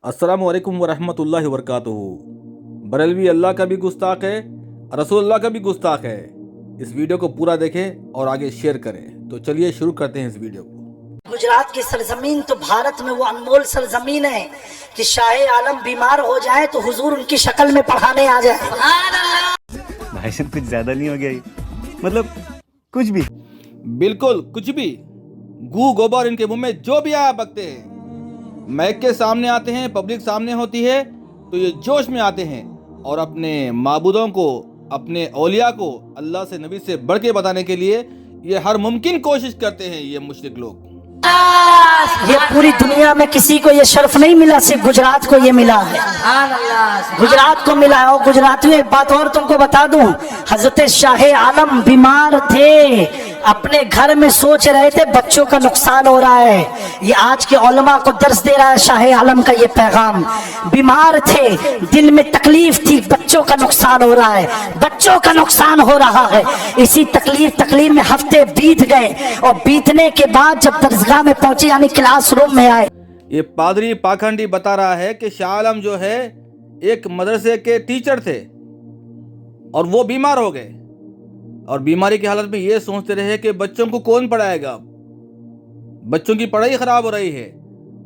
अस्सलाम वालेकुम वरहमतुल्लाहि वबरकातुहू। बरेलवी अल्लाह का भी गुस्ताख है, रसूल अल्लाह का भी गुस्ताख है। इस वीडियो को पूरा देखें और आगे शेयर करें। तो चलिए शुरू करते हैं इस वीडियो को। गुजरात की सरजमीन तो भारत में वो अनमोल सरजमीन है कि शाह आलम बीमार हो जाए तो हुजूर उनकी शक्ल में पढ़ाने आ जाए। भाई साहब कुछ ज्यादा नहीं हो गया ये? मतलब कुछ भी। बिल्कुल कुछ भी, गू गोबर इनके मुंह में जो भी आया बकते हैं। मैक के सामने आते हैं, पब्लिक सामने होती है तो ये जोश में आते हैं और अपने माबूदों को, अपने औलिया को अल्लाह से, नबी से बढ़ के बताने के लिए ये हर मुमकिन कोशिश करते हैं ये मुशरिक लोग। ये पूरी दुनिया में किसी को ये शर्फ नहीं मिला, सिर्फ गुजरात को ये मिला है। गुजरात को मिला है। और गुजरातियों एक बात और तुमको बता दूं, हजरत शाह आलम बीमार थे, अपने घर में सोच रहे थे बच्चों का नुकसान हो रहा है। ये आज के उलमा को दर्स दे रहा है शाह आलम का ये पैगाम। बीमार थे, दिल में तकलीफ थी, बच्चों का नुकसान हो रहा है, बच्चों का नुकसान हो रहा है। इसी तकलीफ में हफ्ते बीत गए और बीतने के बाद जब दरसगाह में पहुंचे, यानी क्लास रूम में आए, ये पादरी पाखंडी बता रहा है कि शाह आलम जो है एक मदरसे के टीचर थे और वो बीमार हो गए और बीमारी की हालत में ये सोचते रहे कि बच्चों को कौन पढ़ाएगा, बच्चों की पढ़ाई खराब हो रही है।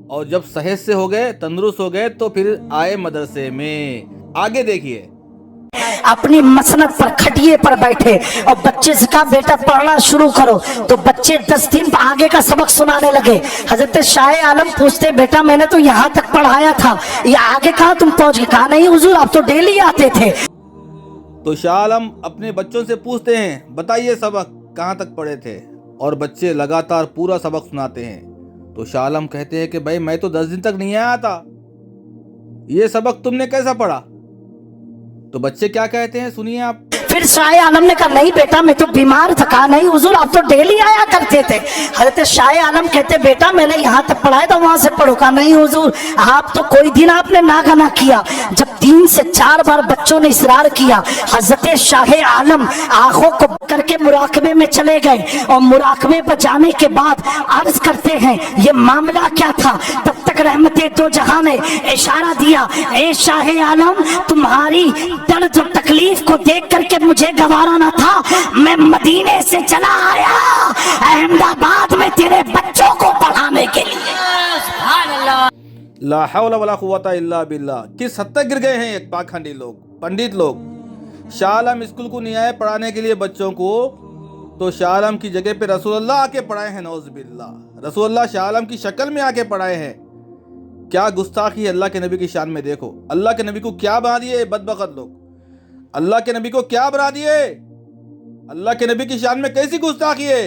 और जब सेहत से हो गए, तंदुरुस्त हो गए, तो फिर आए मदरसे में। आगे देखिए, अपनी मसनद पर, खटिए पर बैठे और बच्चे से कहा बेटा पढ़ना शुरू करो। तो बच्चे 10 दिन आगे का सबक सुनाने लगे। हजरत शाह आलम पूछते बेटा मैंने तो यहाँ तक पढ़ाया था, ये आगे कहाँ तुम पहुंच गए? कहा नहीं हुजूर आप तो डेली आते थे। तो शाह आलम अपने बच्चों से पूछते हैं बताइए सबक कहाँ तक पढ़े थे, और बच्चे लगातार पूरा सबक सुनाते हैं। तो शाह आलम कहते हैं कि भाई मैं तो 10 दिन तक नहीं आया था, ये सबक तुमने कैसा पढ़ा? तो बच्चे क्या कहते हैं सुनिए आप। फिर शाह आलम ने कहा नहीं बेटा मैं तो बीमार था। कहा नहीं हुजूर आप तो डेली आया करते थे। हजरत शाह आलम कहते बेटा मैंने यहाँ तक पढ़ाया था, वहां से पढ़ो। कहा नहीं हुजूर आप तो कोई दिन आपने नागा ना किया। जब 3 से 4 बार बच्चों ने इसरार किया, हजरत शाह आलम आंखों को करके मुराकबे में चले गए और मुराकबे पर जाने के बाद अर्ज करते हैं ये मामला क्या था। तब तक रहमते दो जहां ने इशारा दिया, ए शाह आलम तुम्हारी दर्द और तकलीफ को देख करके मुझे गवारा ना था, मैं मदीने से चला आया अहमदाबाद में तेरे बच्चों को पढ़ाने के लिए। ला हौला वला कुव्वता इल्ला बिल्लाह। किस हद तक गिर गए हैं एक पाखंडी लोग, पंडित लोग। शाह आलम स्कूल को नहीं आए पढ़ाने के लिए बच्चों को, तो शाह आलम की जगह पे रसूलुल्लाह आके पढ़ाए हैं। नौज़ बिल्लाह, रसूलुल्लाह शाह आलम की शक्ल में आके पढ़ाए हैं। क्या गुस्ताखी है अल्लाह के नबी की शान में। देखो अल्लाह के नबी को क्या बना दिए बदबख्त लोग, अल्लाह के नबी को क्या बना दिए। अल्लाह के नबी की शान में कैसी गुस्ताखी है।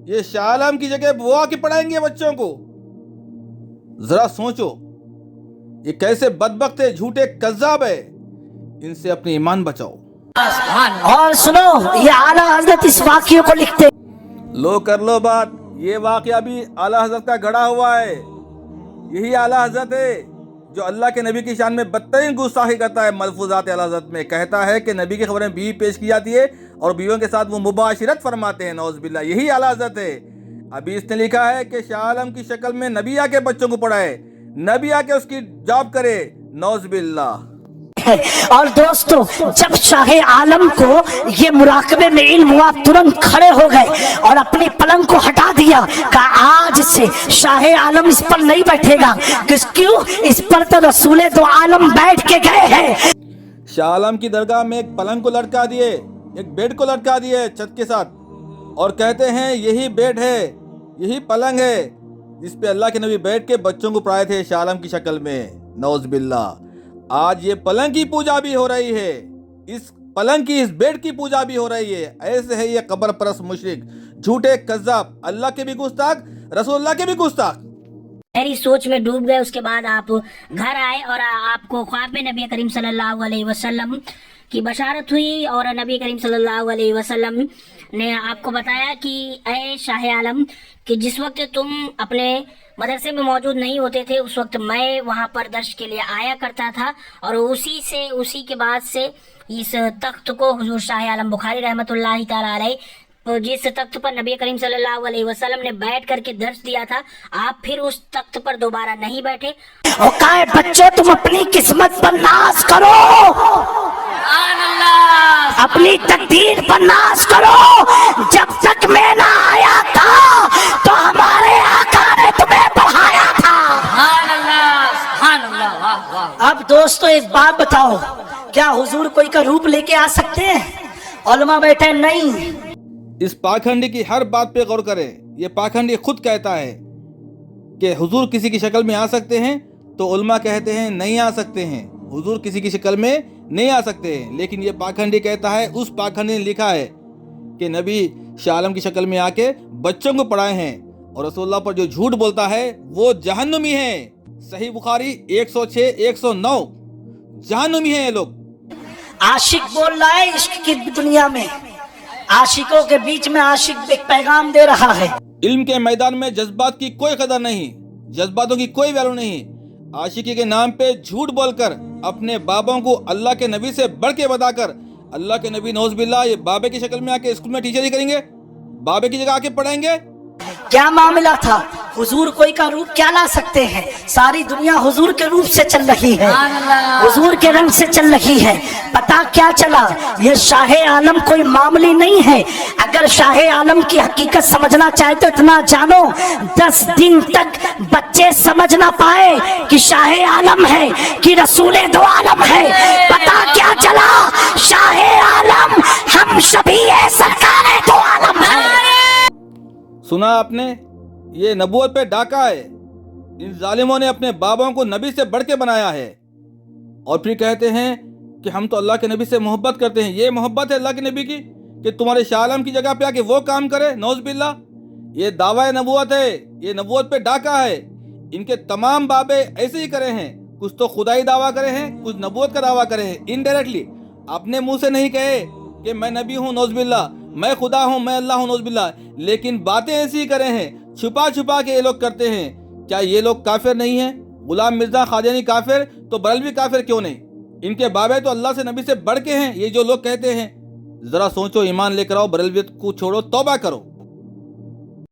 ये शाह आलम की जगह वो आके पढ़ाएंगे बच्चों को। जरा सोचो ये कैसे बदबख्त है, झूठे कज़्ज़ाब है। इनसे अपनी ईमान बचाओ। और सुनो ये आला हजरत इस वाक़ये को लिखते, लो कर लो बात, ये वाक़या भी आला हजरत का गढ़ा हुआ है। यही आला हजरत है जो अल्लाह के नबी की शान में बदतरीन गुस्ताखी करता है। मलफूजात आला हजरत में कहता है कि नबी की खबरें बीवी पेश की जाती है और बीवियों के साथ वो मुबाशिरत फरमाते हैं। नौज़ बिल्लाह, यही आला हजरत है। अभी इसने लिखा है कि शाह आलम की शक्ल में नबी आके बच्चों को पढ़ाए, नबी आके उसकी जॉब करे। नौज़ बिल्लाह। और दोस्तों जब शाह आलम को ये मुराकबे में इल्म हुआ, तुरंत खड़े हो गए और अपनी पलंग को हटा दिया। कहा आज से शाह आलम इस पर नहीं बैठेगा। क्यों? इस पर तो रसूले दो आलम बैठ के गए हैं। शाह आलम की दरगाह में एक पलंग को लटका दिए, एक बेड को लटका दिए छत के साथ, और कहते हैं यही बेड है, यही पलंग है जिस पे अल्लाह के नबी बैठ के बच्चों को पढ़ाए थे शाह आलम की शक्ल में। नौज़ बिल्लाह, आज ये पलंग की पूजा भी हो रही है, इस पलंग की, इस बेड की पूजा भी हो रही है। ऐसे है ये कब्र परस्त मुशरिक, झूठे कज़्ज़ाब, अल्लाह के भी गुस्ताख, रसूलुल्लाह के भी गुस्ताख। मेरी सोच में डूब गए। उसके बाद आप घर आए और आपको ख्वाब में नबी करीम सल्लल्लाहु अलैहि वसल्लम की बशारत हुई और नबी करीम सल्लल्लाहु अलैहि वसल्लम ने आपको बताया कि ऐ शाह आलम कि जिस वक्त तुम अपने मदरसे में मौजूद नहीं होते थे उस वक्त मैं वहाँ पर दर्श के लिए आया करता था और उसी के बाद से इस तख्त को हुजूर शाह आलम बुखारी रहमतुल्लाहि ताला अलैह तो जिस तख्त पर नबी करीम सल्लल्लाहु अलैहि वसल्लम ने बैठ करके दर्श दिया था, आप फिर उस तख्त पर दोबारा नहीं बैठे। और कहा है, बच्चों तुम अपनी किस्मत पर नाज करो, अपनी तकदीर पर नाज करो। जब तक मैं ना आया था तो हमारे आका ने तुम्हें पढ़ाया था। अब दोस्तों एक बात बताओ, क्या हुजूर कोई का रूप लेके आ सकते हैं? उलमा बैठे नहीं। इस पाखंडी की हर बात पे गौर करें। ये पाखंडी खुद कहता है कि हुजूर किसी की शक्ल में आ सकते हैं, तो उलमा कहते हैं नहीं आ सकते हैं, हुजूर किसी की शक्ल में नहीं आ सकते हैं। लेकिन ये पाखंडी कहता है, उस पाखंडी ने लिखा है कि नबी शाह आलम की शक्ल में आके बच्चों को पढ़ाए हैं, और रसूलुल्लाह पर जो झूठ बोलता है वो जहन्नुमी है। सही बुखारी 106 109, जहन्नुमी है ये लोग। आशिक बोल रहा है इश्क की दुनिया में, आशिकों के बीच में आशिक एक पैगाम दे रहा है। इल्म के मैदान में जज्बात की कोई कदर नहीं, जज्बातों की कोई वैल्यू नहीं। आशिकी के नाम पे झूठ बोलकर अपने बाबों को अल्लाह के नबी से बढ़ के बताकर, अल्लाह के नबी नौज बिल्ला ये बाबे की शक्ल में आके स्कूल में टीचर ही करेंगे, बाबे की जगह आके पढ़ाएंगे। क्या मामला था? हुजूर कोई का रूप क्या ला सकते हैं? सारी दुनिया हुजूर के रूप से चल रही है, हुजूर के रंग से चल रही है। पता क्या चला, ये शाह आलम कोई मामूली नहीं है। अगर शाह आलम की हकीकत समझना चाहे तो इतना जानो, 10 दिन तक बच्चे समझ ना पाए कि शाह आलम है कि रसूल दो आलम है। पता क्या चला, शाह आलम हम सभी है, सरकार दो आलम है। सुना आपने, ये नबूवत पे डाका है। इन जालिमों ने अपने बाबों को नबी से बढ़ के बनाया है, और फिर कहते हैं कि हम तो अल्लाह के नबी से मोहब्बत करते हैं। ये मोहब्बत है अल्लाह के नबी की कि तुम्हारे शाह आलम की जगह पे आके वो काम करे? नौज बिल्ला, ये दावा नबूवत है, ये नबूवत पे डाका है। इनके तमाम बाबे ऐसे ही करे हैं, कुछ तो खुदाई दावा करे हैं, कुछ नबूवत का दावा करे हैं। इनडायरेक्टली अपने मुंह से नहीं कहे कि मैं नबी हूँ नौज बिल्ला, मैं खुदा हूँ, मैं अल्लाह हूँ नौज बिल्ला, लेकिन बातें ऐसी ही करे हैं, छुपा छुपा के ये लोग करते हैं। क्या ये लोग काफिर नहीं हैं? गुलाम मिर्जा कादियानी काफिर, तो बरेलवी काफिर क्यों नहीं? इनके बाबे तो अल्लाह से नबी से बढ़ के हैं, ये जो लोग कहते हैं। जरा सोचो, ईमान लेकर आओ, बरेलवियत को छोड़ो, तौबा करो।